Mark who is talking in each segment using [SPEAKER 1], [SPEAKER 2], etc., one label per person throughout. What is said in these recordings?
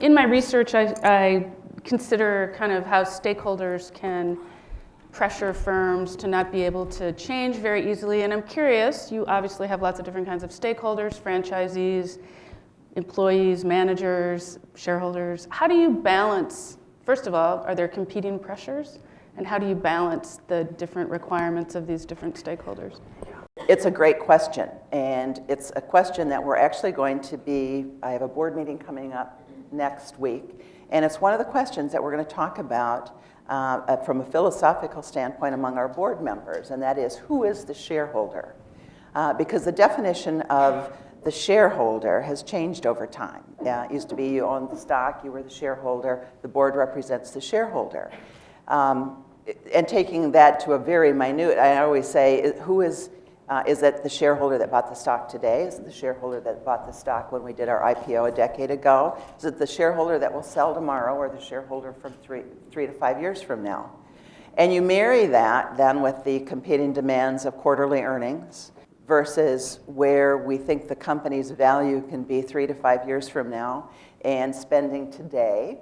[SPEAKER 1] In my research, I consider kind of how stakeholders can pressure firms to not be able to change very easily. And I'm curious, you obviously have lots of different kinds of stakeholders, franchisees, employees, managers, shareholders. How do you balance, first of all, are there competing pressures? And how do you balance the different requirements of these different stakeholders?
[SPEAKER 2] It's a great question, and it's a question that we're actually going to I have a board meeting coming up next week, and it's one of the questions that we're going to talk about from a philosophical standpoint among our board members, and that is, who is the shareholder? Because the definition of the shareholder has changed over time. It used to be you owned the stock, you were the shareholder, the board represents the shareholder. And taking that to a very minute, I always say, is it the shareholder that bought the stock today? Is it the shareholder that bought the stock when we did our IPO a decade ago? Is it the shareholder that will sell tomorrow, or the shareholder from three to 5 years from now? And you marry that then with the competing demands of quarterly earnings versus where we think the company's value can be 3 to 5 years from now, and spending today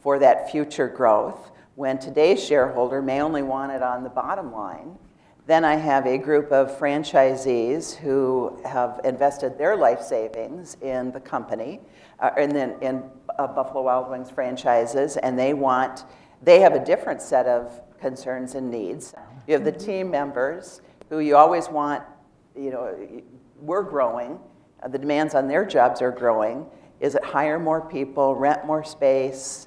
[SPEAKER 2] for that future growth when today's shareholder may only want it on the bottom line. Then I have a group of franchisees who have invested their life savings in the company, in Buffalo Wild Wings franchises, and they have a different set of concerns and needs. You have the team members who you always want, we're growing, the demands on their jobs are growing. Is it hire more people, rent more space?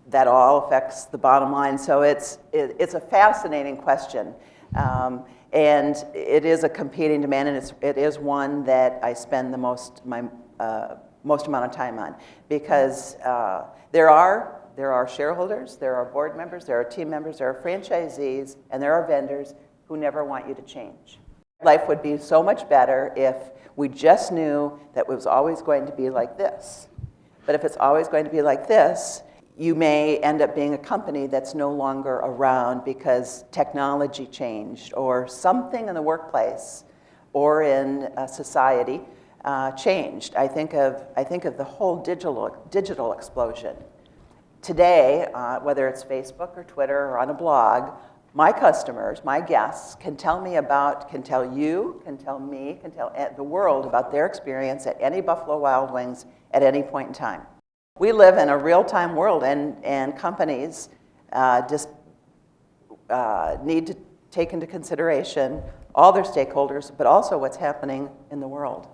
[SPEAKER 2] That all affects the bottom line. So it's a fascinating question. And it is a competing demand, and it is one that I spend the most amount of time on, because there are shareholders, there are board members, there are team members, there are franchisees, and there are vendors who never want you to change. Life would be so much better if we just knew that it was always going to be like this. But if it's always going to be like this, you may end up being a company that's no longer around because technology changed, or something in the workplace or in society changed. I think of the whole digital explosion. Today, whether it's Facebook or Twitter or on a blog, my customers, my guests, can tell me can tell me, can tell the world about their experience at any Buffalo Wild Wings at any point in time. We live in a real-time world, and companies need to take into consideration all their stakeholders, but also what's happening in the world.